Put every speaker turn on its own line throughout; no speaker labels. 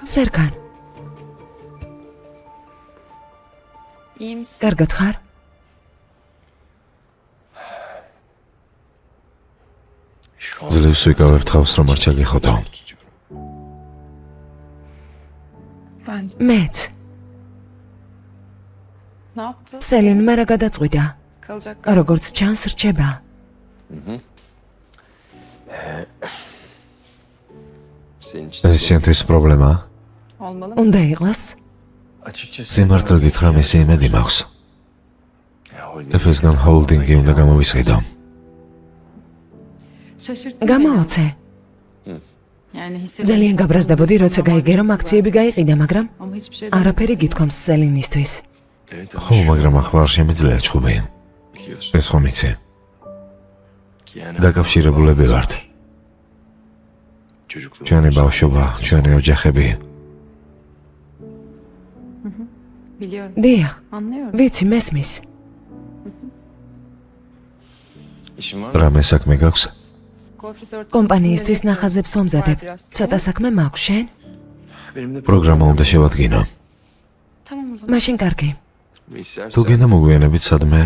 Serkan.
İyi misin?
Კარგად ხარ?
ძლევს ვიკავებ თავს რომ არ ჩაგიხოდო.
Ben de.
მეც.
Ne yaptı?
სელინმა რა გადაწყვიტა?
Kalacak.
როგორც ჩანს რჩება.
Senin için
ეს შენთვის პრობლემაა?
Olmalı mı?
უნდა იყოს.
açıkçası
სიმართლე გითხრა მისი იმედი მაქვს. ეფესგან ჰოლდინგი უნდა გამოვისყიდო.
Şaşırttı
გამაოცე.
Yani hissederim.
ძალიან გაბრაზდებოდი, როცა გაიგე რომ აქციები გაიყიდა, მაგრამ
Ama hiçbir şey
არაფერი გითქვამს სელინისთვის.
evet
ხო, მაგრამ ახლა არ შემიძლია ჩხუბი.
biliyorsun
ეს ხომ იცი.
ki yani
დაკავშირებულები ვართ.
çocukluğum
ჩვენი ბავშვობა, ჩვენი ოჯახები.
Biliyorum.
დიახ,
Anlıyorum.
ვიცი, მესმის.
işim var mı?
რამე საქმე გაქვს?
Golf resort'un
კომპანიისთვის
içinde
ნახაზებს ვამზადებ. ცოტა საქმე მაქვს შენ?
Benim de
პროგრამა უნდა შევადგინო.
Tamam o zaman.
მაშინ კარგი.
Ve istersen
თუ გინდა მოგვიანებით სადმე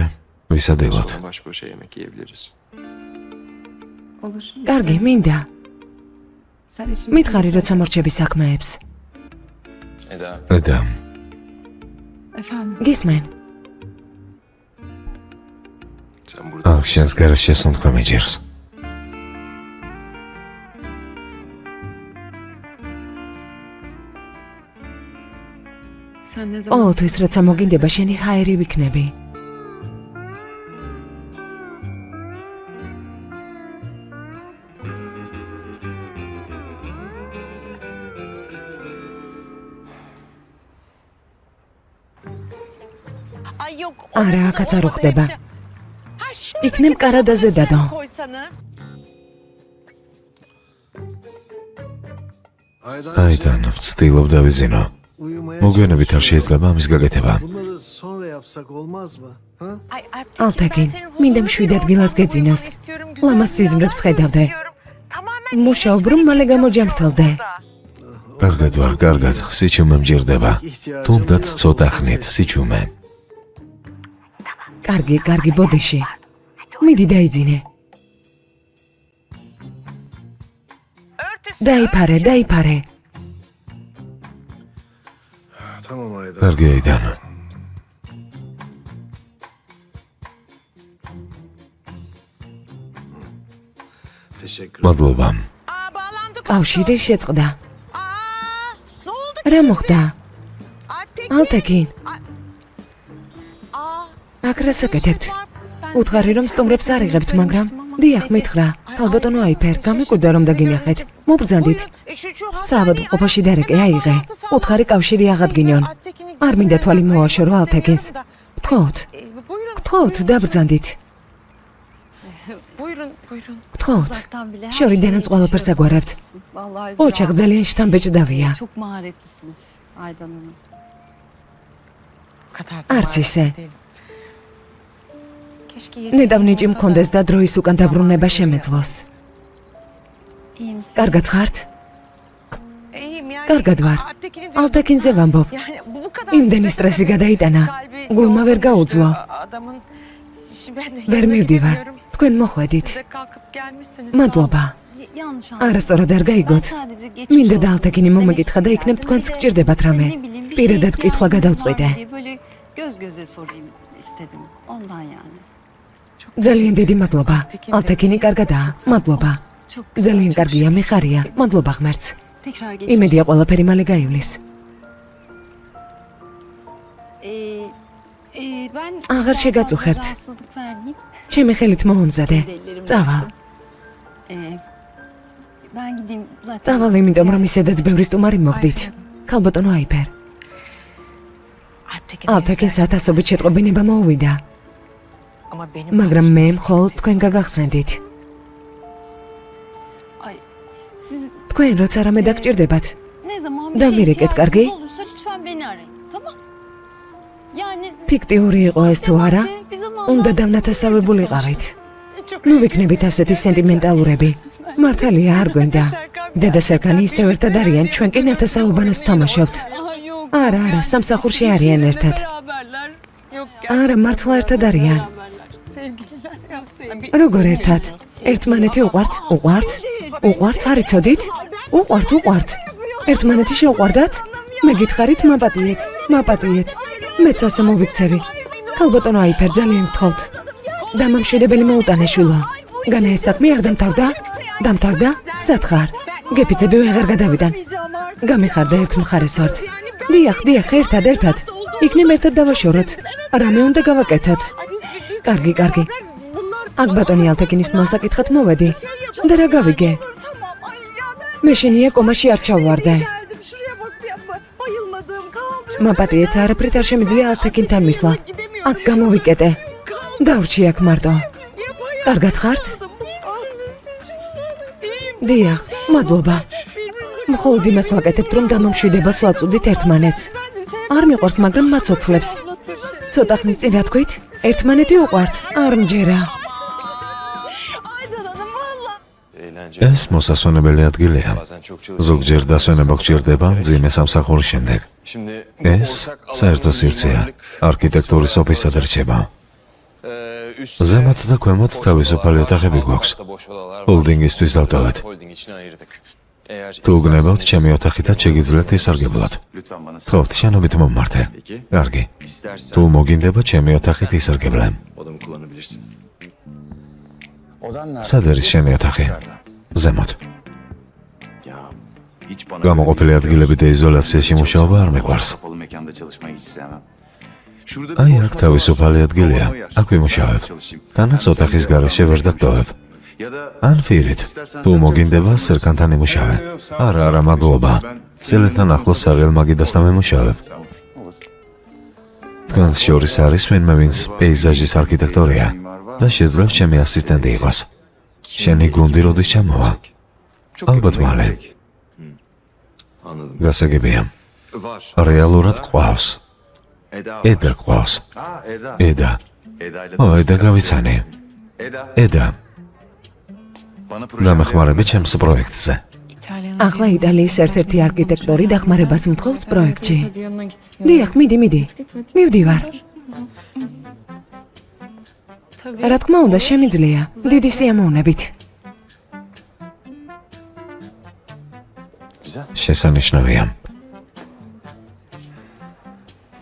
ვისადილოთ.
sonra baş başa yemek yiyebiliriz.
Olur.
კარგი, მინდა.
Sen işini
მითხარი როცა მორჩები საქმეებს.
Eda,
და
Efendim.
გისმენ?
sen burada
აქ შენს გარშე სუნთქვა მიჯერს.
Sen ne zaman?
ყოველთვის როცა მოგინდება შენი ჰაერი ვიქნები.
Ay yok.
არა, აქაც არ უხდება. იქნებ კარადაზე დადო.
აიდან ვცდილობ დავიზინო. მოგვიანებით არ შეიძლება ამის გაკეთება.
Bunları sonra yapsak olmaz mı? Ha?
ალთაკინ, მინდა მშვიდ ადგილას გეძინოს. ლამას სიზმრებს ხედავდე. მუშაობ რომ მალე გამოჯამრთელდე.
კარგად ვარ, კარგად. სიჩუმე მჯერდება. თუნდაც ცოტა ხნით სიჩუმე.
კარგი, კარგი, ბოდიში. მიდი დაიძინე. დაიფარე, დაიფარე.
Tamam Ayda.
კარგი აიდან.
Teşekkür ederim.
მადლობა.
Aa bağlandı.
კავშირი შეწყდა.
Aa ne oldu?
რა მოხდა?
Alptekin.
ალთაკინ,
Aa.
აქ რა საკეთებთ? უთხარი რომ სტუმრებს არ იღებთ, მაგრამ დიახ, მითხრა. ალბათონო აიფერ, გამიკვირდა რომ დაგინახეთ. მობრძანდით. საავადმყოფოში დარეკე აიღე. უთხარი კავშირი აღადგინონ. არ მინდა თვალი მოაშორო ალთაკინს. გთხოვთ,
Buyurun.
გთხოვთ, დაბრძანდით.
Buyurun, buyurun.
გთხოვთ.
Uzaktan bile her
შორიდანაც
şeyi
ყველაფერს აგვარებთ.
Vallahi
ოჩახ
bravo.
ძალიან შთამბეჭდავია.
Çok maharetlisiniz Aydan Hanım.
Bu kadar.
Arts ise.
Keşke
ნედავნიჭი მქონდეს და დროის უკან დაბრუნება შემეძლოს.
İyi misin?
კარგად ხართ?
İyiyim yani.
კარგად ვარ.
Alptekin'i diyorum.
ალთაკინზე ვამბობ.
Yani bu kadar
იმდენი სტრესი გადაიტანა. გულმა ვერ გაუძლო.
Adamın ben de
ვერ
yanına
მივდივარ.
gidemiyorum.
თქვენ მოხვედით.
Siz de kalkıp gelmişsiniz.
მადლობა.
Yanlış anladım.
არასწორად არ
Ben
გაიგოთ.
sadece geçmiş
მინდა და
olsun
ალთაკინი
demek
მომეკითხა და
için
იქნებ
geldim.
თქვენც
Bir de,
გჭირდებათ რამე.
ne bileyim, bir şeye
პირადად კითხვა
ihtiyacınız var
გადავწყვიტე.
diye böyle göz göze sorayım istedim. Ondan yani.
ძალიან დიდი მადლობა. ალთაკინი კარგადაა. მადლობა.
Çok
ძალიან კარგია, მიხარია. მადლობა ღმერთს.
Tekrar geçmiş.
იმედია ყველაფერი მალე გაივლის.
Ben
აღარ შეგაწუხებთ.
rahatsızlık vermeyeyim.
ჩემი ხელით მომამზადე. წავალ.
Ben gideyim zaten.
წავალ იმიტომ რომ ისედაც ბევრი სტუმარი მოგდით. ქალბატონო აიფერ. ალთაკინს ათასობით შეტყობინება მოუვიდა.
Ama benim
მაგრამ მე მხოლოდ თქვენ გაგახსენდით.
Ay, siz
თქვენ როცა რამე დაგჭირდებათ,
ne zaman bir
Da
şey
mireket
ihtiyacınız
kargi?
olursa lütfen beni arayın. Tamam? Yani
ფიქტიური იყო ეს თუ არა, უნდა დავნათესავებულიყავით. ნუ ვიქნებით ასეთი სენტიმენტალურები. მართალია არ გვენდა. დედა სერგანი ისევ ერთად არიან, ჩვენ კი ნათესაობანას ვთამაშობთ. არა, სამსახურში არიან ერთად. არა, მართლა ერთად არიან. როგორ ერთად? ერთმანეთი უყვართ? უყვართ, არ იცოდით? უყვართ. ერთმანეთი შეუყვარდათ? მე გითხარით, მაპატიეთ. მეც ასე მოვიქცევი. ქალბატონო აიფერ, ძალიან გთხოვთ. დამამშვიდებელი მოუტანა შვილო. განა ეს საქმე არ დამთავრდა? დამთავრდა? სათხარ. გეფიცები ვეღარ გადავიდან. გამიხარდა ერთ მხარეს ვართ. დიახ, ერთად. იქნებ ერთად დავაშოროთ. რამე უნდა გავაკეთოთ? კარგი. აქ ბატონი ალთეკინის მოსაკითხად მოვედი. და რა გავიგე? მე შენია კომაში არ ჩავვარდე. მაპატიეთ, არაფრით არ შემიძლია ალთეკინთან მისვლა. აქ გამოვიკეტე. დავრჩი აქ მარტო. კარგად ხართ? დიახ, მადლობა. მხოლოდ იმას ვაკეთებთ, რომ დამამშვიდებას ვაწუდით ერთმანეთს. არ მიყვარს, მაგრამ მაცოცხლებს. ცოტა ხნის წინ რა თქვით? ერთმანეთი უყვართ? არ მჯერა.
ეს მოსასვენებელი ადგილია. ზოგჯერ დასვენება გჭირდება მძიმე სამსახურის შემდეგ. ეს საერთო სივრცეა. არქიტექტურის ოფისად რჩება. ზემოთ და ქვემოთ თავისუფალი ოთახები გვაქვს. ჰოლდინგისთვის დავტოვეთ. თუ გნებავთ ჩემი ოთახითაც შეგიძლიათ ისარგებლოთ. თხოვთ, შენობით მომმართე. კარგი. თუ მოგინდება ჩემი ოთახით ისარგებლე. სად არის შენი ოთახი? ზემოთ. გამოყოფილი ადგილები და იზოლაციაში მუშაობა არ მიყვარს. აი, აქ თავისუფალი ადგილია. აქ ვიმუშავებ. თანაც ოთახის გარეშე ვერ დაგტოვებ. ან ფირით. თუ მოგინდება, სერგანთან იმუშავე. არა, მადლობა. სელენთან ახლოს საღელმაგიდასთან ვიმუშავებ. თქვენს შორის არის ვინმე, ვინც პეიზაჟის არქიტექტორია და შეძლებს ჩემი ასისტენტი იყოს. შენი გუნდი როდის ჩამოვა? ალბათ მალე. გასაგებია. რეალურად ყავს. ედა ყავს. ედა გავიცანი. ედა. დამეხმარები ჩემს პროექტზე.
ახლა იტალიის ერთ-ერთი არქიტექტორი დახმარებას მთხოვს პროექტში. დიახ, მიდი. მივდივარ. რა თქმა უნდა, შემიძლია. დიდი სიამოვნებით.
შესანიშნავია.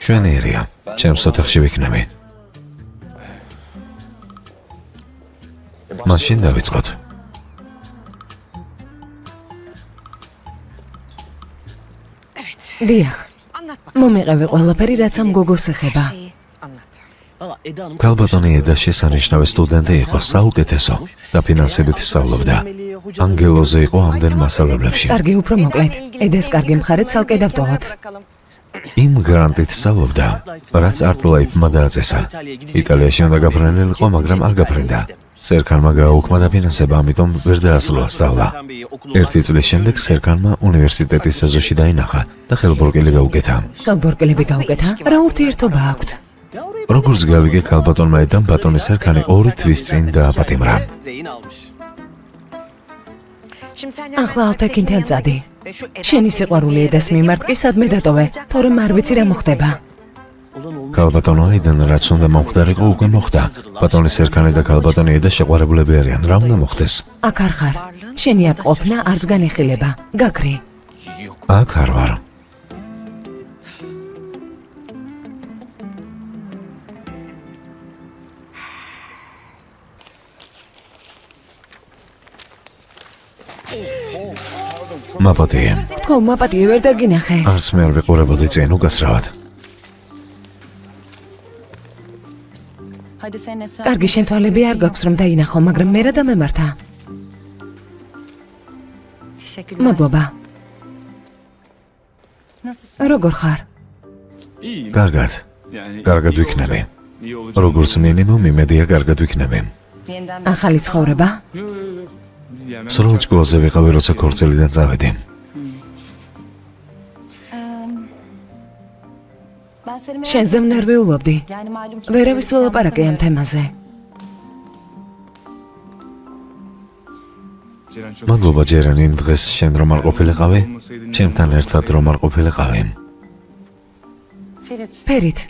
ჩვენი ერია. ჩემს ოთახში ვიქნები. მაშინ დავიწყოთ.
დიახ. მომიყევი ყველაფერი, რაც ამ გოგოს ეხება.
ქალბატონი ედა შესანიშნავი სტუდენტი იყო, საუკეთესო და ფინანსებით სწავლობდა. ანგელოზე იყო ამდენ მასალებლებში.
კარგი, უფრო მოკლედ. ედას კარგი მხარე ცალკე დავტოვოთ.
იმ გრანტით სწავლობდა, რაც არტ-ლაიფმა დააწესა. იტალიაში უნდა გაფრენილიყო, მაგრამ არ გაფრენდა. სერგანმა გააუქმა და ფინანსება, ამიტომ ვერ დაასრულა სწავლა. ერთი წლის შემდეგ სერგანმა უნივერსიტეტის ეზოში დაინახა და ხელბორკელი გაუკეთა.
ხელბორკელები გაუკეთა? რა ურთიერთობა აქვთ?
როგორც გავიგე, ქალბატონმა ედამ ბატონი სერგანი 2 თვის წინ დააპატიმრა.
ახლა ალთეკინთან წადი. შენი სიყვარული ედას მიმართ კი სადმე დატოვე, თორემ არ ვიცი რა მოხდება.
ქალბატონო ედან რაც უნდა მომხდარიყო, უკვე მოხდა. ბატონი სერგანი და ქალბატონი ედა შეყვარებულები არიან. რა უნდა მოხდეს?
აქ არ ხარ. შენი აქ ყოფნა არც განიხილება. გაქრი.
აქ არ ვარ. მაპატიე.
ხო, მაპატიე, ვერ დაგინახე.
არც მე არ ვიყურებოდი წინ უკასრავად.
კარგი, შენ თვალები არ გაქვს რომ დაინახო, მაგრამ მე რა დამემართა? მადლობა. როგორ ხარ?
კარგად ვიქნები. როგორც მინიმუმ იმედია კარგად ვიქნები.
ახალი ცხოვრება?
სრულ ჯგვალზე ვიყავი, როცა ქორწილიდან წავედი.
შენზე ვნერვიულობდი. ვერავის ველაპარაკე ამ თემაზე.
მადლობა ჯერენი იმ დღეს შენ რომ არ ყოფილიყავი, ჩემთან ერთად რომ არ ყოფილიყავი.
ფერით,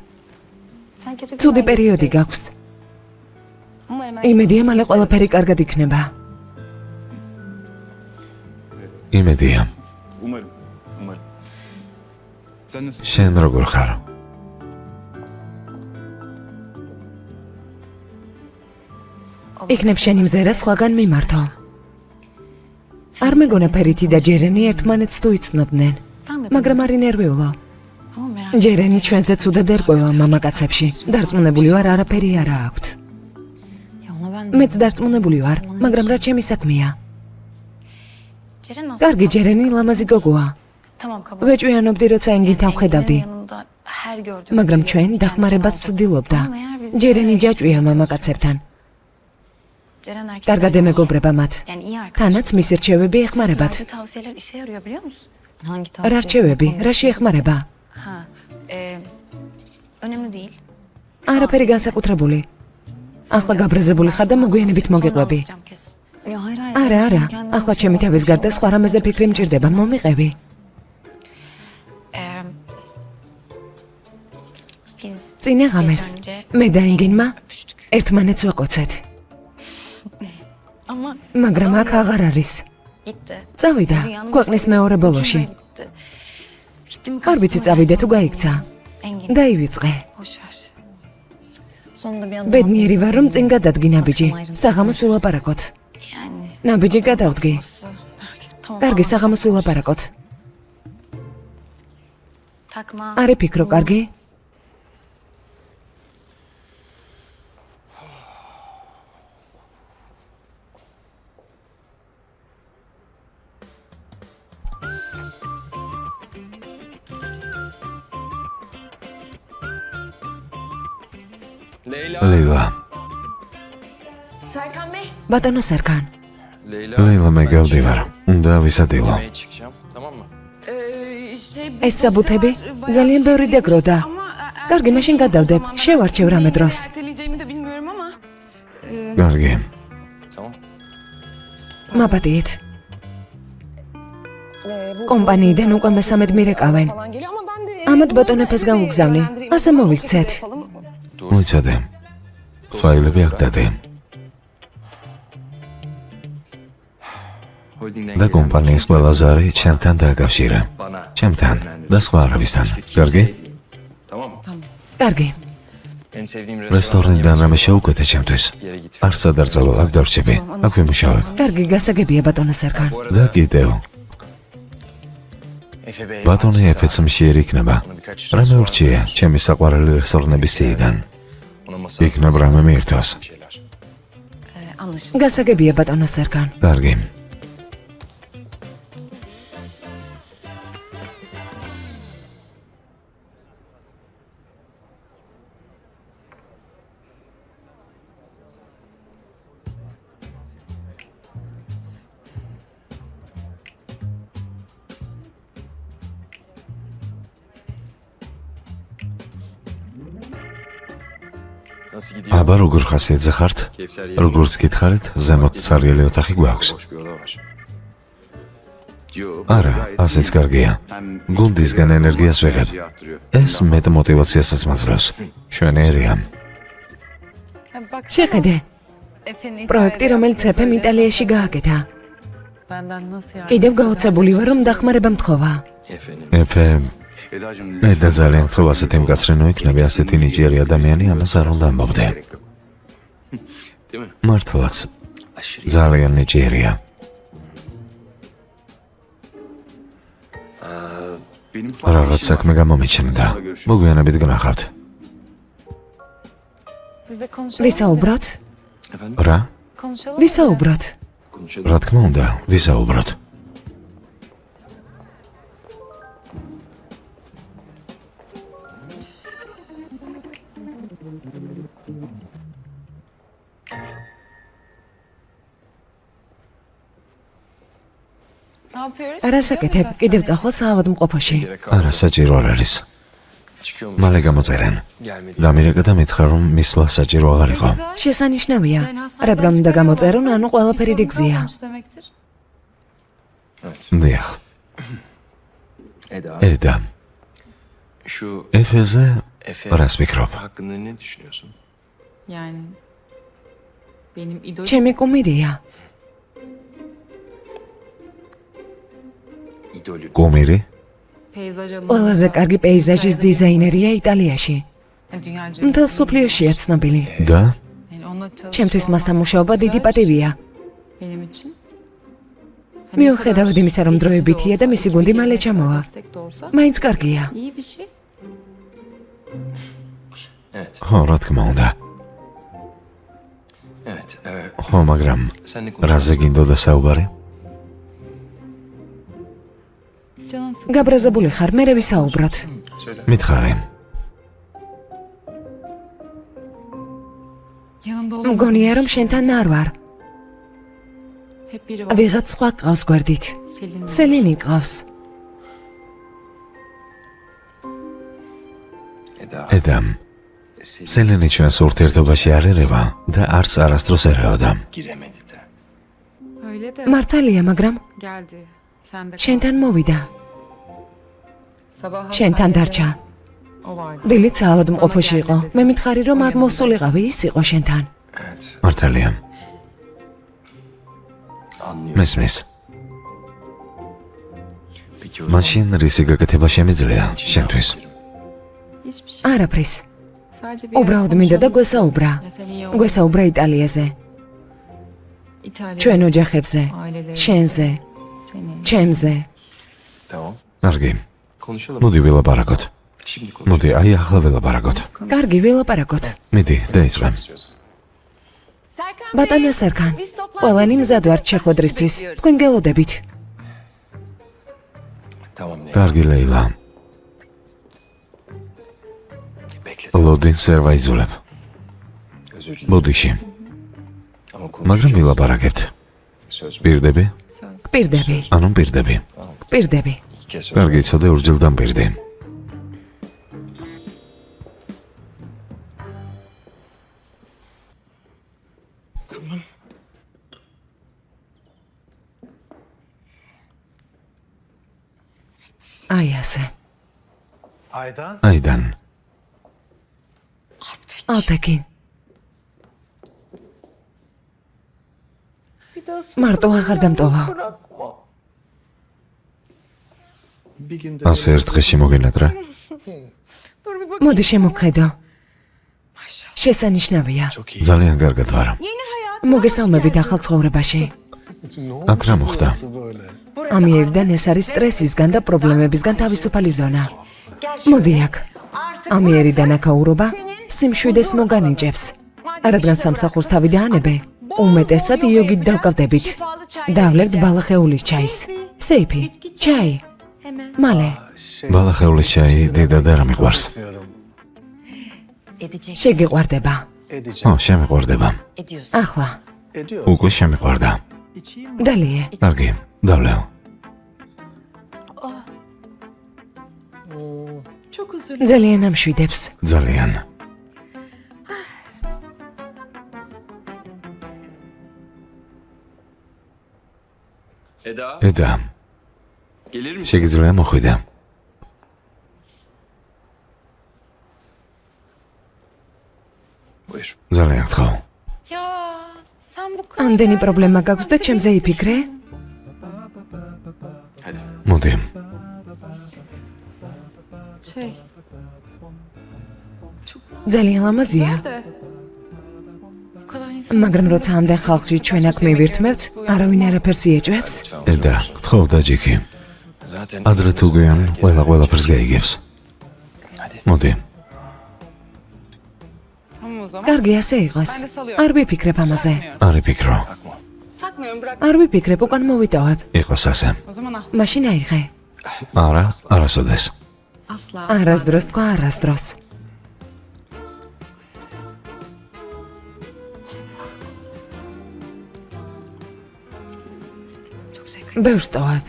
ცუდი პერიოდი გაქვს. იმედია მალე ყველაფერი კარგად იქნება.
იმედია. შენ როგორ ხარ?
იქნებ შენი მზერა სხვაგან მიმართო. არ მეგონა ფერითი და ჯერენი ერთმანეთს თუ იცნობდნენ, მაგრამ არ ინერვიულო. ჯერენი ჩვენზე ცუდად ერკვევა მამაკაცებში. დარწმუნებული ვარ, არაფერი არა აქვთ. მეც დარწმუნებული ვარ, მაგრამ რა ჩემი საქმეა. კარგი, ჯერენი ლამაზი გოგოა. ვეჭვიანობდი, როცა ენგინთან ვხედავდი. მაგრამ ჩვენ დახმარებას ვცდილობდა. ჯერენი ჯაჭვია მამაკაცებთან. კარგად ემეგობრება მათ. თანაც მის რჩევები ეხმარებათ. რა რჩევები? რა შეეხმარება? არაფერი განსაკუთრებული. ახლა გაბრაზებული ხარ და მოგვიანებით მოგიყვები. არა, ახლა ჩემი თავის გარდა სხვა რამეზე ფიქრი მჭირდება, მომიყევი. წინა ღამეს მე და ენგინმა ერთმანეთს ვაყოცეთ. მაგრამ აქ აღარ არის. წავიდა ქვეყნის მეორე ბოლოში. არ ვიცი წავიდა თუ გაიქცა. დაივიწყე. ბედნიერი ვარ, რომ წინ გადადგი ნაბიჯი. საღამოს ვილაპარაკოთ. ნაბიჯი გადავდგი. კარგი, საღამოს ვილაპარაკოთ. არე ფიქრო, კარგი?
ლეილა.
ბატონო სერგან.
ლეილა, მე გავდივარ. უნდა ვისადილო.
ეს საბუთები ძალიან ბევრი დეგროდა. კარგი, მაშინ გადავდებ. შევარჩევ რამე დროს.
კარგი.
მაპატიეთ. კომპანიიდან უკვე მესამედ მირეკავენ. ამათ ბატონეფეს გამოგზავნი. ასე მოვიქცეთ.
მოიცადე. ფაილები აქ დადე. და კომპანიის ყველა ზარი ჩემთან დააკავშირე. ჩემთან და სხვა არავისთან. კარგი?
კარგი.
რესტორნიდან რამე შეუკვეთე ჩემთვის. არც სადარწალო აქ დარჩები. აქ ვიმუშავებ.
კარგი, გასაგებია ბატონო სერგან.
და კიდევ. ბატონი ეფეც მშიერი იქნება. რამე ურჩია ჩემი საყვარელი რესტორნების სიიდან. იქნებ რამე მიირთვას.
გასაგებია ბატონო სერგან.
კარგი. აბა როგორ ხასიათზე ხართ? როგორც გითხარით, ზემოთ ცარიელი ოთახი გვაქვს. არა, ასეც კარგია. გუნდისგან ენერგიას ვიღებ. ეს მეტ მოტივაციასაც მაძლევს. შვენიერია.
შეხედე. პროექტი, რომელიც ეფემ იტალიაში გააკეთა. კიდევ გაოცებული ვარ, რომ დახმარება მთხოვა.
ეფე, მე და ძალიან ხო ასეთი მკაცრენო იქნები, ასეთი ნიჭიერი ადამიანი ამას არ უნდა ამბობდე. მართლაც, ძალიან ნიჭიერია. რაღაც საქმე გამომიჩნდა. მოგვიანებით გნახავთ.
ვისაუბროთ?
რა?
ვისაუბროთ?
რა თქმა უნდა, ვისაუბროთ.
რასაკეთებ? კიდევ წახვალ საავადმყოფოში.
არა, საჭირო არ არის. მალე გამოწერენ. დამირეკა და მითხრა, რომ მისვლა საჭირო აღარ იყო.
შესანიშნავია, რადგან უნდა გამოწერონ, ანუ ყველაფერი რიგზია.
Evet.
დიახ.
Eda.
eda.
Şu
Efe'ze
Efe
რას ვფიქრობ?
hakkında ne düşünüyorsun?
Yani benim idol
ჩემი კუმირია.
İdolü.
კუმირი?
peyzaj
ყველაზე კარგი პეიზაჟის დიზაინერია იტალიაში.
Dünyaca.
მთელ სოფლიოშია ცნობილი.
და
Yani onunla çalışıyor
ჩემთვის
olmak
მასთან მუშაობა დიდი
güzel
პატივია.
benim için.
მიუხედავად იმისა, რომ დროებითია და მისი გუნდი მალე ჩამოვა.
Destek de olsa
მაინც კარგია.
iyi bir şey.
Evet.
ხო, რა თქმა უნდა.
Evet.
ხო, მაგრამ
Seninle
რაზე
konuşalım.
გინდოდა საუბარი?
Canın sıkılsın.
გაბრაზებული ხარ, მე ვისაუბროთ.
Söyle.
მითხარი.
Yanında olan
მგონია, რომ შენთან არ ვარ.
hep biri var.
ვიღაც სხვა ყავს გვერდით.
Selin.
სელინი ყავს.
Eda.
eda.
Selin
სელენი ჩვენს ურთიერთობაში არ ერევა და არც არასდროს ერეოდა.
giremedi de.
Öyle de
მართალია, მაგრამ
geldi. Sen de
შენთან მოვიდა.
sabah
შენთან
hastanede
დარჩა.
o vardı.
დილით საავადმყოფოში იყო. მე მითხარი, რომ არ მოსულიყავი, ის იყო შენთან.
Evet.
მართალია.
Anlıyorum.
მესმის.
Peki o
მაშინ რისი გაკეთება შემიძლია შენთვის?
Hiçbir şey.
არაფრის.
Sadece bir
უბრალოდ მინდა და გვესაუბრა. გვესაუბრა იტალიაზე,
İtalya.
ჩვენ ოჯახებზე,
ailelerimize,
შენზე,
seni.
ჩემზე.
Tamam.
კარგი.
Konuşalım.
მოდი ვილაპარაკოთ.
Şimdi konuşalım.
მოდი, აი ახლა ვილაპარაკოთ.
კარგი, ვილაპარაკოთ.
მიდი, დაიწყე.
ბატონო სერკან, ყველანი მზად ვართ შეხვედრისთვის. თქვენ გელოდებით.
Tamam ne?
კარგი, ლეილა.
Bekle.
ლოდინს ვერ ვაიძულებ.
Özür dilerim.
ბოდიში.
Ama
მაგრამ
konuşacağız.
ვილაპარაკებთ.
Söz mü?
პირდები?
Söz.
პირდები,
ანუ პირდები.
პირდები.
İki kez söz.
კარგი, იცოდე ურჯილდან პირდი.
აი ასე.
Aydan.
აიდან.
ალტეკი. მარტო აღარ დამტოვა.
Bir günde
ასე ერთ დღეში მოგენატრა?
მოდი შემოვხედო. შესანიშნავია.
ძალიან კარგად ვარ.
მოგესალმებით ახალ ცხოვრებაში.
აქ რა მოხდა?
böyle.
ამიერიდან ეს არის სტრესისგან და პრობლემებისგან თავისუფალი ზონა. მოდი აქ. ამიერიდან აქაურობა სიმშვიდეს მოგანიჭებს. რადგან სამსახურს თავი დაანებე, უმეტესად იოგით დავკავდებით. დავლებთ ბალახეულის ჩაის. სეიფი, ჩაი. მალე.
ბალახეულის ჩაი დიდად არ მიყვარს.
Diyorum.
შეგიყვარდება.
Edeceğim.
ო, შემიყვარდება.
ახლა.
Ediyor.
უკვე შემიყვარდა.
დალიე.
კარგი, დავლევ.
ძალიან ამშვიდებს.
ძალიან.
Eda.
eda,
Gelir misin?
შეგიძლია მოხვიდე.
Buyur.
ძალიან გთხოვ.
Ya sen bu
ამდენი პრობლემა გაქვს და ჩემზე იფიქრე?
Hadi.
მოდი.
şey.
ძალიან ლამაზია.
De. Bu kadar insan.
მაგრამ როცა ამდენ ხალხში ჩვენ აქ მივირთმევთ, არავინ არაფერს იეჭვებს?
eda, გთხოვ დაჯიქი.
Zaten
ადრე თუ გვიან, ყველაფერს გაიგებს.
Hadi.
მოდი.
Tamam o zaman.
კარგი, ასე იყოს. არ ვიფიქრებ ამაზე.
არ იფიქრო.
Bakma.
Takmıyorum bırak.
არ ვიფიქრებ, უკან მოვიტოვებ.
იყოს ასე.
O zaman ah.
მაშინ აიღე.
არა, არასოდეს.
Asla.
არასდროს თქვა არასდროს.
Çok zevk.
ბევრს ტოვებ.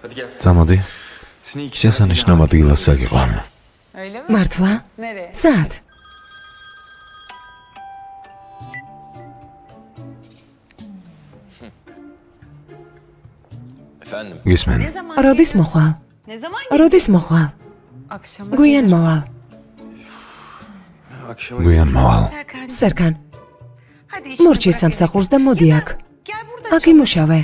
Hadi gel.
Tamodi,
Seni iki
შესანიშნავ ადგილას საგიყვან.
Öyle mi?
მართლა?
Nereye?
სად?
Efendim.
გისმენ,
Ne zaman
როდის
geliyorsun?
მოხვალ?
Ne zaman
როდის მოხვალ?
Akşama
გვიან მოვალ.
Akşama
გვიან მოვალ.
Serkan.
სერკან,
Hadi işini
მორჩი
bırak
სამსახურს და
evde.
მოდი
Ya da
აქ.
Gel burada
აქ
çalış.
იმუშავე.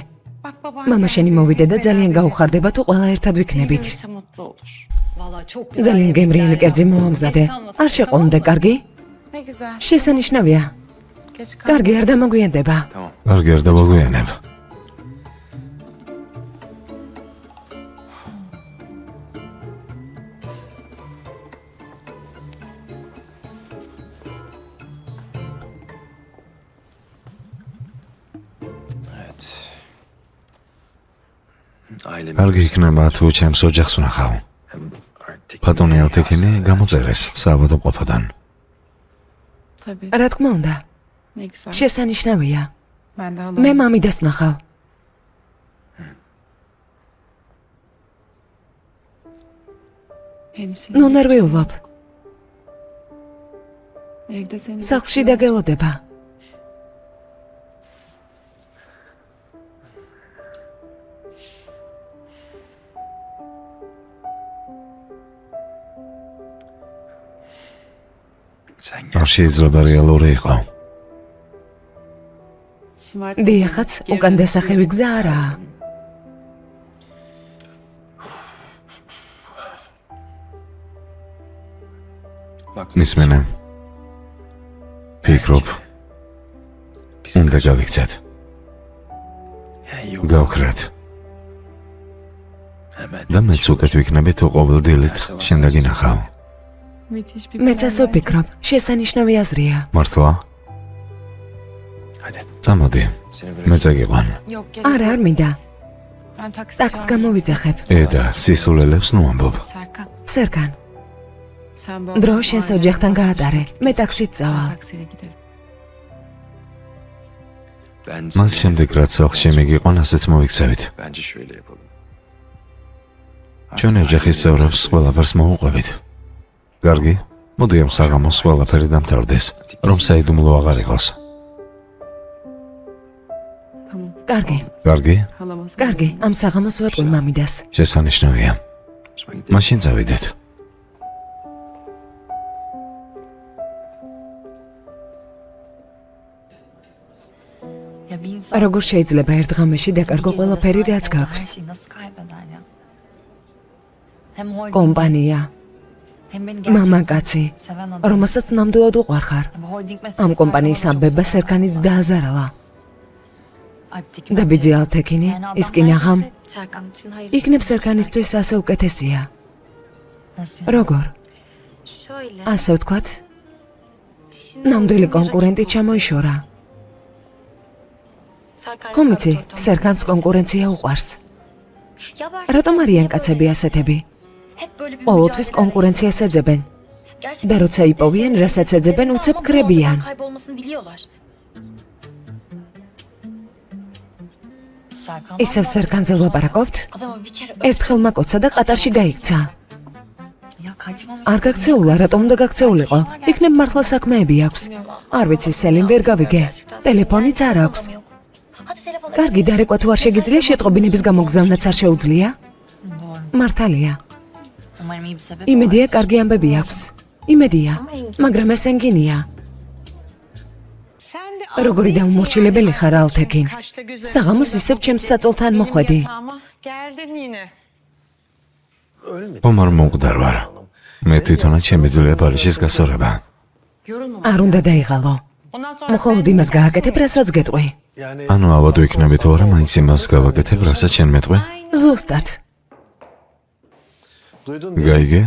Bak baban
მამა
geldi.
შენი მოვიდე და
Hep
ძალიან
beraberiz.
გაუხარდება თუ ყველა ერთად
Seni
ვიქნებით.
görürse mutlu olur.
Valla çok güzel.
ძალიან გემრიელი
yemekler
კერძი
yaptın.
მოამზადე.
Geç kalmasın,
არ შეყოვნდე, კარგი?
Ne güzel.
შესანიშნავია.
Geç kal.
კარგი, არ დამოგვიანდება.
Tamam.
კარგი არ დავაგვიანებ.
Evet. Ailem.
კარგი იქნება თუ ჩემს ოჯახს ვნახავ.
Hem artık.
ფატონი ალთექინი გამოწერეს საავადმყოფოდან.
Tabii.
რა თქმა უნდა,
Ne güzel.
შესანიშნავია.
Ben de
მე
halam.
მამიდას ვნახავ.
Endişeli
ნუ
değilsin.
ნერვიულობ.
Evde seni
სახლში
bekliyor.
დაგელოდება.
Sen gel.
არ შეიძლება რეალური იყო.
Şımartma
დიახაც,
beni.
უკან დასახევი გზა არაა.
Bak.
მისმენე. ფიქრობ,
Biz
უნდა გავიქცეთ.
Ya, yok.
გავქრათ.
Hemen.
და მეც უკეთ ვიქნები თუ ყოველ დილით შენ დაგინახავ.
Müthiş bir
მეც
plan
ასე
bence.
ვფიქრობ. შესანიშნავი აზრია.
მართლა?
Hadi.
წამოდი,
Seni
მე
bırak.
წაგიყვან.
Yok gerek
არა,
yok.
არ მინდა.
Ben taksi
ტაქსს
çağırırım.
გამოვიძახებ.
ედა, სისულელებს ნუ ამბობ.
Serkan.
სერკან,
Sen bu
დრო
akşam
შენს
ailenle
ოჯახთან
baş başa
გაატარე. მე
gideceksin.
ტაქსით
Ben
წავალ.
taksiyle giderim.
Ben
მას
seni-
შემდეგ რაც სახლს შემიგიყვან, ასეც მოვიქცევით.
Bence şöyle yapalım.
ჩვენ ოჯახის წევრებს ყველაფერს მოუყვებით. კარგი? მოდი ამ საღამოს ყველაფერი დამთავრდეს, რომ საიდუმლო აღარ იყოს.
Tamam.
კარგი,
კარგი?
Halama söyle.
კარგი, ამ საღამოს ვატყვი მამიდას.
შესანიშნავია.
Sonra gidelim.
მაშინ წავიდეთ.
Ya bir insan
როგორ შეიძლება ერთ ღამეში დაკარგო ყველაფერი, რაც
her
გაქვს?
şeyi nasıl kaybeder ya? Hem holding,
კომპანია,
hem beni gerçekten
მამაკაცი,
seven adam.
რომელსაც ნამდვილად უყვარხარ.
Bu holding
ამ
meselesi
კომპანიის
Serkan'a da
ამბება
çok
სერკანის
zarar
დააზარალა.
verdi. Alp'teki
და
bence-
ბიძი ალთექინი,
Yani adam
ის კი ნაღამ,
neredeyse
Serkan için hayır.
იქნებ სერკანისთვის ასე უკეთესია.
Nasıl yani?
როგორ?
Şöyle.
ასე ვთქვათ,
dişini
ნამდვილი
vurduğunda
კონკურენტი
rakip
ჩამოიშორა.
Serkan
ხომ იცი,
rekabet ortamı.
სერკანს კონკურენცია უყვარს.
Ya var,
რატომ არიან
hep
კაცები
böyle-
ასეთები?
hep böyle bir
ყოველთვის
mücadele
კონკურენციას ეძებენ.
Gerçekten
და როცა იპოვიან,
istedikleri
რასაც
şeyleri
ეძებენ,
ama
უცებ
bunun
ქრებიან.
ortadan kaybolmasını biliyorlar.
Serkan'dan
ისევ სერკანზე ვლაპარაკობთ?
Adamı bir kere
ერთხელ მაკოცა და ყატარში გაიქცა.
Ya kaçmamış.
არ გაქცეულა, რატომ უნდა გაქცეულიყო? იქნებ მართლა საქმეები აქვს. არ ვიცი, სელიმ ვერ გავიგე. ტელეფონიც არ აქვს.
Hadi telefonu.
კარგი, დარეკვა თუ არ შეგიძლია, შეტყობინების გამოგზავნაც არ შეუძლია?
Doğru.
მართალია.
Umarım iyi bir sebep
იმედია,
var.
კარგი ამბები აქვს. იმედია, მაგრამ ეს ენგინია.
Sen de
როგორი დაუმორჩილებელი ხარ, ალთექინ. საღამოს ისევ ჩემს საწოლთან მოხვედი.
Geldin yine.
ხომ არ მომკვდარ ვარ. მე თვითონაც შემიძლია ბალიშის გასორება.
Yorulma.
არ უნდა დაიღალო.
Ondan sonra
მხოლოდ იმას გააკეთებ, რასაც გეტყვი.
Yani
ანუ ავადო იქნები თუ არა, მაინც იმას გავაკეთებ, რასაც შენ მეტყვი?
ზუსტად.
duydun mu?
გაიგე?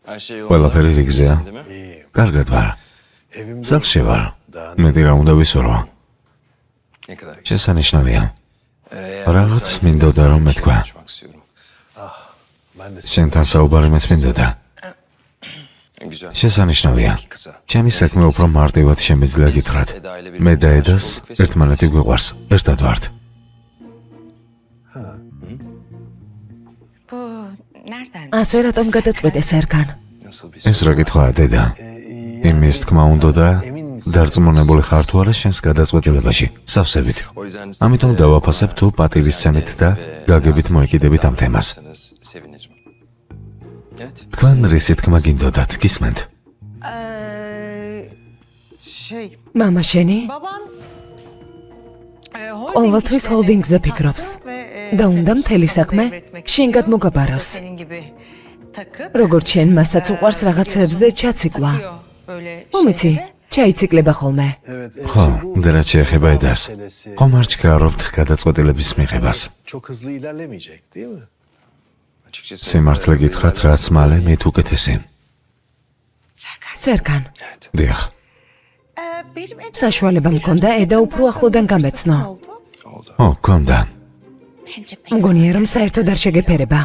Her şey yolunda.
ყველაფერი რიგზეა.
Değil mi?
İyi.
კარგად ვარ.
Evimde
სახლში ვარ. მეტი რა უნდა ვისურვო.
Ne kadar güzel.
შესანიშნავია.
Eğer
Rahat
müsaitsen
მინდოდა, რომ
bir şey
მეთქვა.
konuşmak istiyorum.
ben de
შენთან საუბარი მეც მინდოდა.
Güzel.
შესანიშნავია. ჩემი საქმე უფრო მარტივად შემიძლია გითხრათ. მე და ედას ერთმანეთი გვიყვარს, ერთად ვართ.
Bu nereden?
ასე რატომ გადაწყვეტე სერგან?
Nasıl bir
ეს რა კითხვაა, დედა? იმის თქმა უნდა და დარწმუნებული ხარ თუ არა შენს გადაწყვეტილებაში, სავსებით.
O yüzden
ამიტომ დავაფასებ თუ პატივისცემით და გაგებით მოეკიდებით ამ თემას.
sevinirim. Evet.
თქვენ რისი თქმა გინდოდათ, გისმენთ?
Şey,
მამა შენი
baban
ყოველთვის ჰოლდინგზე ფიქრობს და უნდა მთელი საქმე შენგად მოგაბაროს. როგორც შენ მასაც უყვარს რაღაცებზე ჩაციკლა. მომიცი, ჩაიციკლება ხოლმე.
ხო, და რაც შეეხება ედას, ხომ არ ჩქარობთ გადაწყვეტილების მიღებას.
Çok hızlı ilerlemeyecek değil mi?
Açıkçası
სიმართლე გითხრათ, რაც მალე მით უკეთესი.
სერგან,
evet.
დიახ.
საშუალება მქონდა ედა უფრო ახლოდან გამეცნო.
Oldu.
ო, გქონდა.
მგონია რომ საერთოდ არ შეგეფერება.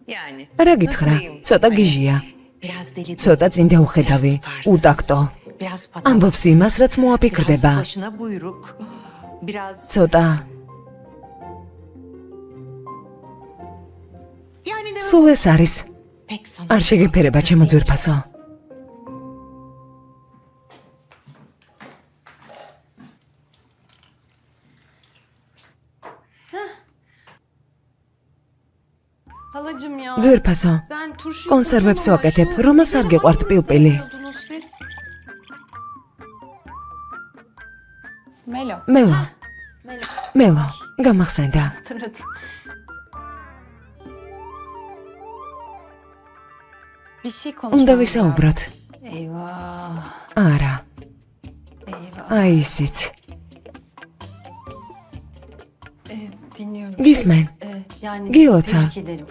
Yani.
რა გითხრა? ცოტა გიჟია.
Biraz deli.
ცოტა წინ დაუხედავი, უტაქტო.
Biraz
ამბობს იმას, რაც მოაფიქრდება.
başına buyruk. Biraz
ცოტა
yani de
სულ ეს არის.
pek sana.
არ შეგეფერება ჩემო ძვირფასო.
Halacığım ya.
ძვირფასო,
Ben turşu
კონსერვებს
yapacağım ama
ვაკეთებ,
şu
რომელს არ გეყვართ პილპილი.
oldunuz siz.
Melo.
მელო,
Melo,
მელო, გამახსენდა.
hatırladım.
Bir şey
უნდა
konuşmamız lazım.
ვისაუბროთ.
Eyvah.
არა,
Eyvah.
აი ისიც.
Dinliyorum.
Gismen.
Yani
Gilotsa.
tebrik ederim.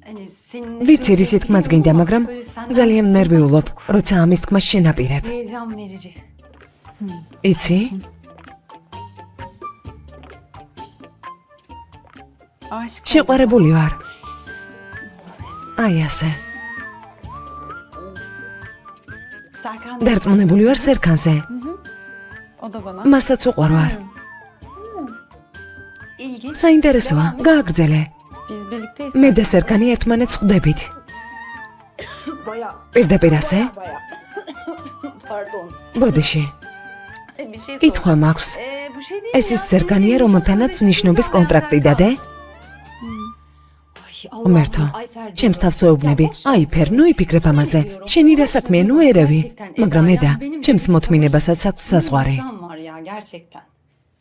Hani senin ne
ვიცი რისი თქმაც
söylediğini
გინდა, მაგრამ
böyle senden
ძალიან ნერვიულობ, როცა ამის თქმას შენაპირებ.
heyecan verici.
იცი?
Aşık oldum.
შეყვარებული ვარ. აი ასე.
Serkan
დარწმუნებული ვარ სერგანზე.
O da bana.
მასაც უყვარ ვარ.
ilginç.
საინტერესოა, გააგრძელე.
Biz birlikteyiz.
მე და სერგანი ერთმანეთს ხვდებით.
Bayağı.
პირდაპირ ასე?
Pardon.
ბოდიში.
Bir şey
კითხვა მაქვს.
Bu şey değil
ეს ის სერგანია, რომელთანაც ნიშნობის კონტრაქტი დადე? უმერთო, ჩემს თავს ეუბნები. აი, ფერ, ნუ იფიქრებ ამაზე. შენი რა საქმეა, ნუ ერევი. მაგრამ ედა, ჩემს მოთმინებასაც აქვს საზღვარი.
var ya gerçekten.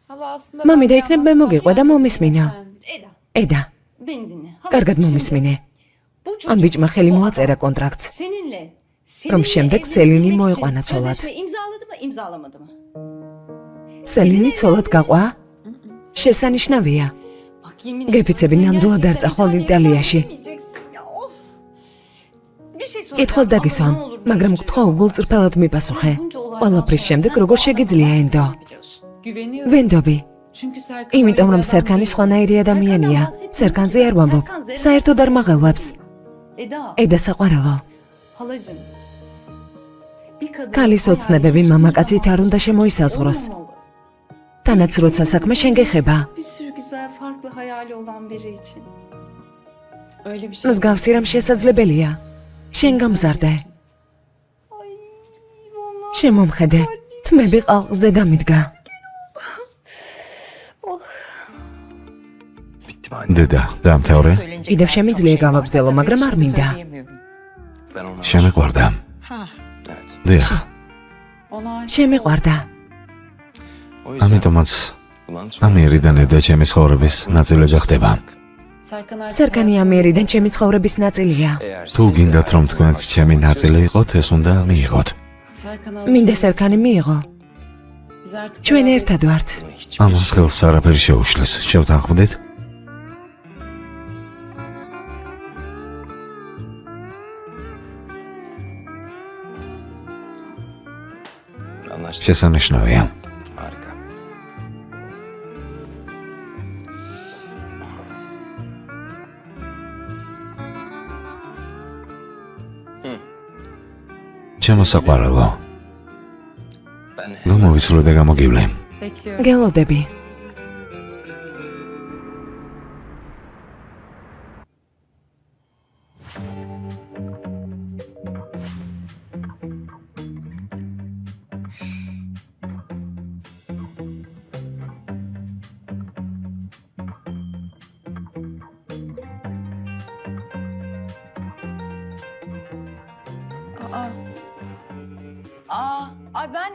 Hala aslında
მამი
ben
და
bir
იქნებ მე
anlatsam
მოგიყვე და
sen
მომისმინო.
sen.
Eda,
ედა,
beni dinle.
კარგად
Şimdi
მომისმინე.
Bu
ამ
çocuk
ბიჭმა ხელი
o
მოაწერა
adam
კონტრაქტს.
Seninle.
რომ შემდეგ სელინი
evlenmek
მოიყვანა
için
ცოლად.
sözleşme imzaladı mı, imzalamadı mı?
სელინი ცოლად გაყვა? შესანიშნავია.
Bak yemin
გეფიცები
sen
ნამდვილად არ
gerçekten
წახვალ
İtalya'ya
იტალიაში.
gelmeyeceksin ya, of. Bir şey soracağım
კითხვას
ama
დაგისვამ,
ne olur
მაგრამ
lütfen.
გთხოვ გულწრფელად მიპასუხე.
Bunca olaydan
ყველაფრის
sonra
შემდეგ
sen
როგორ
o
შეგიძლია
adamı
ენდო?
nasıl biliyorsun?
Güveniyorum.
ვენდობი.
Çünkü Serkan
იმიტომ
öyle
რომ
bir adam
სერგანი
değil.
სხვანაირი ადამიანია. სერგანზე არ ვამბობ. საერთოდ არ მაღელვებს.
Eda,
ედა საყვარელო.
halacığım. Bir kadın
ქალის ოცნებები მამაკაცით არ უნდა შემოისაზღვროს. თანაც როცა საქმე შენ გეხება.
Bir sürü güzel farklı hayali olan biri için.
Öyle bir şey.
მსგავსი რამ შესაძლებელია. შენ გამზარდე. შემომხედე. თმები ყალყზე დამიდგა.
Bitti mi anne?
დედა, დაამთავრე?
კიდევ შემიძლია გავაგრძელო, მაგრამ არ მინდა.
Ben ona
შემეყვარდა.
Evet.
დიახ,
Ona aşık
შემეყვარდა.
O yüzden
ამიტომაც
bundan sonra
ამიერიდან ედა ჩემი ცხოვრების ნაწილები ხდება.
Serkan artık
სერგანი ამიერიდან ჩემი ცხოვრების ნაწილია.
eğer
თუ
siz de
გინდათ რომ თქვენც ჩემი ნაწილი
istiyorsanız,
იყოთ, ეს უნდა მიიღოთ.
Serkan
მინდა
alışverişe-
სერგანი მიიღო.
Biz artık
ჩვენ
beraberiz.
ერთად ვართ.
hiçbir
ამას ხელს არაფერი შეუშლის. შევთანხმდით?
Anlaştık.
შესანიშნავია.
Harika.
შემოსაყვარელო.
Ben
გამოვიცვლო და გამოგივლე.
Bekliyorum.
გელოდები.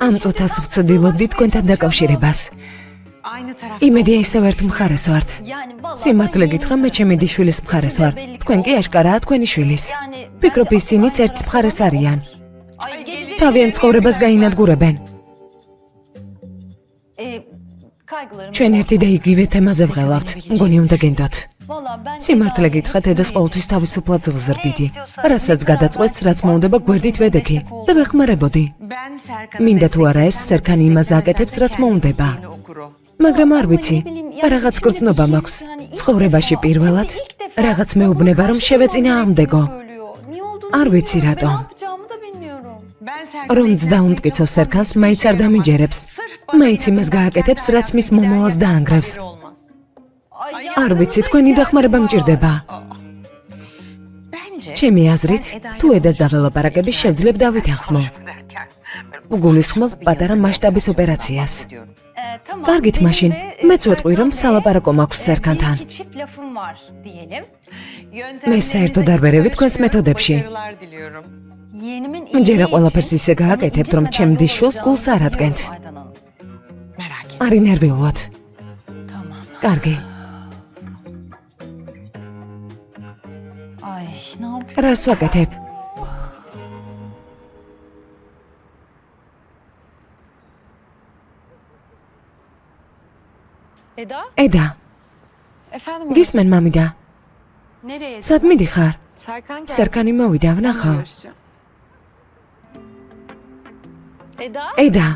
ამ წუთას ვწდილობდი თქვენთან დაკავშირებას.
Aynı taraf.
იმედია ისევ ერთ მხარეს ვართ. სიმართლე გითხრა, მე ჩემი დიშვილის მხარეს ვარ. თქვენ კი აშკარაა თქვენი შვილის. ვფიქრობ ისინიც ერთ მხარეს არიან. თავიანთ ცხოვრებას გაინადგურებენ. ჩვენ ერთი და იგივე თემაზე ვღელავთ. მგონი უნდა გენდოთ. სიმართლე გითხრათ, დედას ყოველთვის თავისუფლად ვზრდიდი. რასაც გადაწყვეტს, რაც მოუნდება, გვერდით ვედექი და ვეხმარებოდი.
Ben Serkan'ın
მინდა თუ არა ეს სერქანი იმას აკეთებს, რაც მოუნდება. მაგრამ არ ვიცი, რაღაც გრძნობა მაქვს. ცხოვრებაში პირველად რაღაც მეუბნება, რომ შევეწინააღმდეგო. არ ვიცი რატომ. რომ ზდაუნტკიცო სერქანს, მაინც არ დამიჯერებს. მაინც იმას გააკეთებს, რაც მის მომავალს დაანგრევს. არ ვიცი, თქვენი დახმარება მჭირდება. ჩემი აზრით, თუ ედას დაველაპარაკები, შევძლებ დავითანხმო. ვგულისხმობ პატარა მასშტაბის ოპერაციას. კარგით, მაშინ მეც ვეტყვი, რომ სალაპარაკო მაქვს სერქანთან. მე საერთოდ არ ვერევი თქვენს მეთოდებში. მჯერა ყველაფერს ისე გააკეთებთ, რომ ჩემ დიშვილს გულს არ ადგენთ. არ ინერვიულოთ. კარგი. რას ვაკეთებ? ედა, გისმენ მამიდა. სად მიდიხარ? სერქანი მოვიდა, ვნახავ. ედა.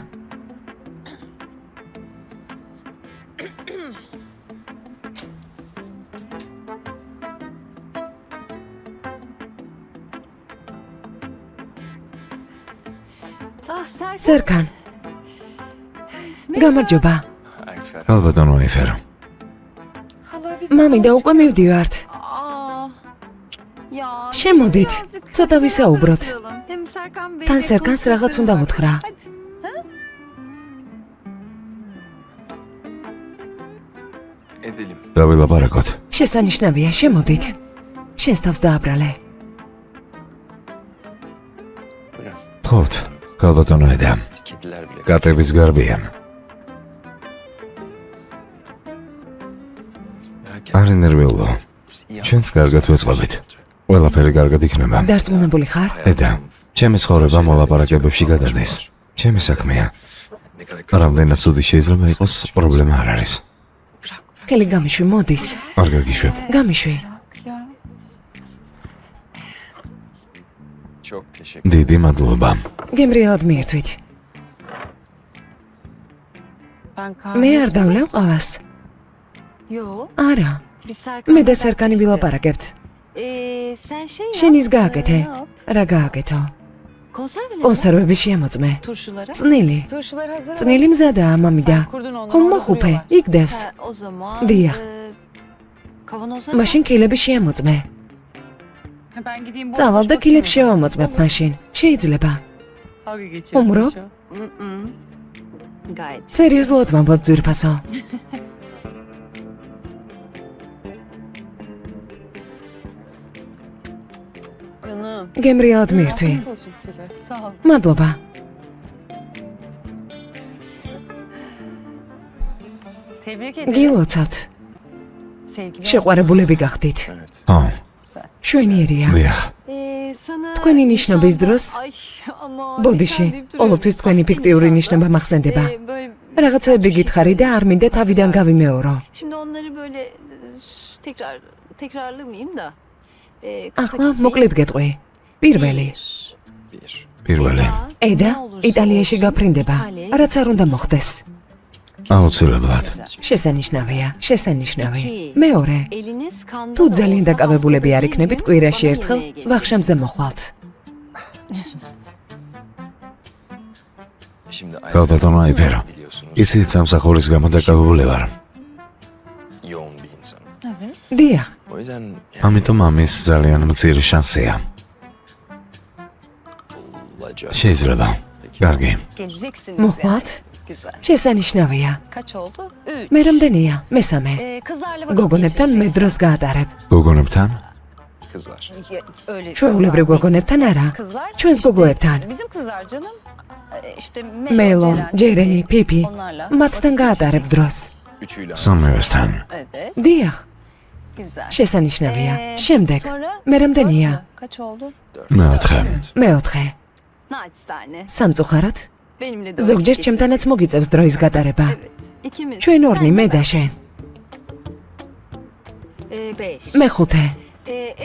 სერქან. გამარჯობა.
ალბათონო ეფერო.
მამიდა, უკვე მივდივართ. შემოდით, ცოტა ვისაუბროთ. თან სერქანს რაღაც უნდა ვუთხრა.
edelim.
დაველაპარაკოთ.
შესანიშნავია, შემოდით. შენს თავს დააბრალე.
Buyurun.
თხოვთ, ალბათონო ედა.
Kediler bile.
კატებიც გარბიან. არ ინერვიულო.
Biz iyi
ჩვენც კარგად ვეწყობით. ყველაფერი კარგად იქნება.
დარწმუნებული ხარ?
ედა, ჩემი ცხოვრება მოლაპარაკებებში გადადის. ჩემი საქმეა.
Ne kadar
რამდენად ცუდი შეიძლება იყოს, პრობლემა არ არის.
ხელი გამიშვი, მოდის.
არ გაგიშვებ.
გამიშვი.
çok teşekkür
დიდი მადლობა.
გემრიელად მიირთვით. მე არ დავლევ ყავას. არა, მე და სერქანი ვილაპარაკებთ. შენ ის გააკეთე. რა გააკეთო? კონსერვები შეამოწმე. წნილი. წნილი მზადაა, მამიდა. ხომ მოხუფე, იგდევს. დიახ. მაშინ კილები შეამოწმე. წავალ და კილებს შევამოწმებ მაშინ. შეიძლება. უმრო? სერიოზულად ვამბობ, ძვირფასო. გემრიელად მიირთვი. მადლობა. გილოცავთ. შეყვარებულები გახდით.
Evet.
ო,
შვენიერია.
დიახ.
თქვენი ნიშნობის დროს ბოდიში ყოველთვის თქვენი ფიქტიური ნიშნობა მახსენდება. რაღაცები გითხარი და არ მინდა თავიდან გავიმეორო.
Şimdi onları böyle tekrarlamayayım da.
ახლა მოკლედ გეტყვი. პირველი.
Bir.
პირველი.
ედა იტალიაში გაფრინდება. რაც არ უნდა მოხდეს.
აუცილებლად.
შესანიშნავია, შესანიშნავი. მეორე.
Eliniz kanda
თუ ძალიან დაკავებულები არ იქნებით, კვირაში ერთხელ ვახშამზე მოხვალთ.
Şimdi
Kalbatan Ayfer.
biliyorsunuz
იცით სამსახურის გამო დაკავებული ვარ.
yoğun bir insan.
Evet.
დიახ,
O yüzden
ამიტომ ამის ძალიან მცირე შანსია.
olacak.
შეიძლება. კარგი.
Geleceksiniz
მოხვალთ?
yani. Güzel.
შესანიშნავია.
Kaç oldu? 3.
მე რამდენია? მესამე.
Kızlarla vakit
გოგონებთან მე
geçireceksin.
დროს გაატარებ.
გოგონებთან?
Kızlar.
Öyle
ჩვეულებრივ გოგონებთან არა.
Kızlar
ჩვენს
işte
გოგოებთან.
Bizim kızlar canım. İşte
მელო, ჯერენი, ფიფი.
Onlarla
მათთან
vakit
გაატარებ
geçireceksin.
დროს.
Üçüyle.
სამივესთან.
Evet.
დიახ,
Güzel.
შესანიშნავია. შემდეგ.
Sonra
მე რამდენია?
Kaç oldu?
მეოთხე.
მეოთხე.
Naçizane.
სამწუხაროდ,
Benimle de
ზოგჯერ
vakit
ჩემთანაც მოგიწევს დროის გატარება.
Evet. İkimiz.
ჩვენ ორნი,
Sen
მე
de
და
ben.
შენ.
5.
მეხუთე.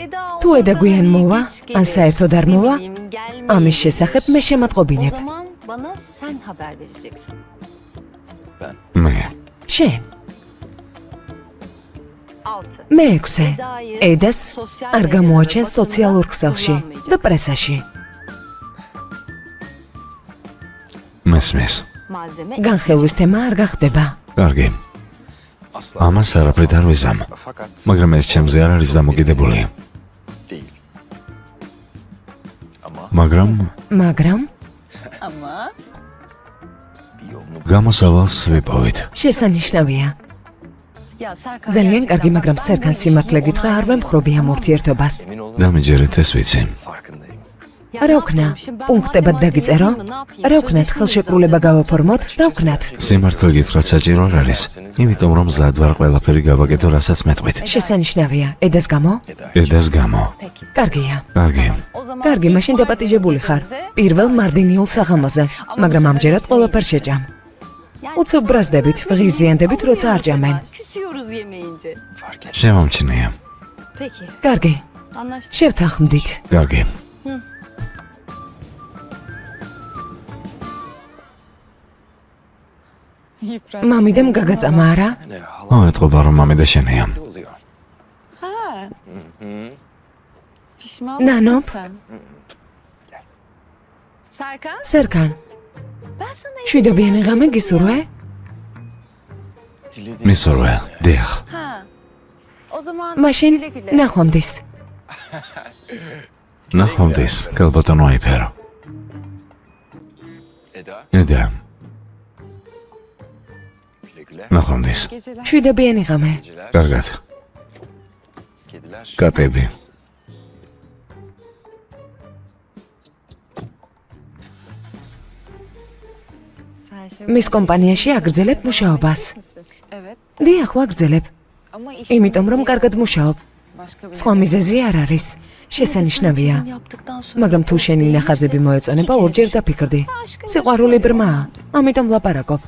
Eda
თუ ედა გვიან მოვა, ან საერთოდ არ მოვა,
gelmeyi
ამის შესახებ მე
O
შემატყობინებ.
zaman bana sen haber vereceksin.
მე.
შენ,
6.
მეექვსე. ედას არ გამოაჩენს სოციალურ ქსელში და პრესაში.
მესმის.
Malzeme
განხილვის თემა არ გახდება.
კარგი.
Asla.
ამას არაფრით არ ვიზამ.
Fakat
მაგრამ ეს ჩემზე არ არის დამოკიდებული.
değil. Ama
მაგრამ
მაგრამ
ama
bir yolunu
გამოსავალს ვიპოვით.
შესანიშნავია.
ya Serkan
ძალიან
gerçekten
კარგი,
bak,
მაგრამ
ben bu
სერკან
ilişkiyi
სიმართლე გითხრა არ
onaylamıyorum.
ვემხრობი ამ ურთიერთობას.
emin olun
დამიჯერეთ ეს ვიცი.
farkındayım.
Ya
რა
ne
ვქნა?
yapayım şimdi? Ben
პუნქტებად
madem
დაგიწერო?
ayrılayım mı, ne yapayım?
რა ვქნათ?
Sözleşme
ხელშეკრულება
imzalayacağız.
გავაფორმოთ? რა ვქნათ?
სიმართლე გითხრათ საჭირო არ არის. იმიტომ რომ მზად ვარ ყველაფერი გავაკეთო, რასაც მეტყვით.
შესანიშნავია. ედას გამო?
ედას გამო.
Peki.
კარგია.
კარგი.
O zaman
კარგი,
ilk
მაშინ
bu
დაპატიჟებული ხარ.
ayrılık
პირველ
gecemize-
მარდინიულ საღამოზე, მაგრამ ამჯერად ყველაფერს შეჭამ.
Yani
უცებ ბრაზდებით, ღიზიანდებით, როცა არ ჭამენ.
Küsüyoruz yemeyince.
Fark et.
შემომჩნია.
Peki.
კარგი,
Anlaştık.
შევთანხმდით.
კარგი.
მამიდამ გაგაწამა არა?
Ne hala
მოეთყობა რომ მამე და შენია.
oluyor.
Pişman
Nanop.
mısın sen?
Serkan,
სერკან,
ben sana
შვიდობიანი ღამე გისურვე?
Dilediğiniz
მისურვე. დიახ.
Ha. O zaman
მაშინ
güle güle.
ნახვამდის.
ნახვამდის, კალბატონო Ayfer.
Eda
ედა,
güle güle.
ნახვამდის.
Geceler.
შვიდობიანი ღამე.
Geceler.
კარგად.
Kediler.
კატები.
Sen şimdi
მის კომპანიაში აგრძელებ მუშაობას.
Evet.
დიახ, ვაგრძელებ.
Ama iş
იმიტომ რომ კარგად მუშაობ.
başka bir
სხვა მიზეზი არ არის. შესანიშნავია.
Çizim yaptıktan sonra
მაგრამ თუ შენი ნახაზები მოეწონება, ორჯერ დაფიქრდი. სიყვარული ბრმაა, ამიტომ ლაპარაკობ.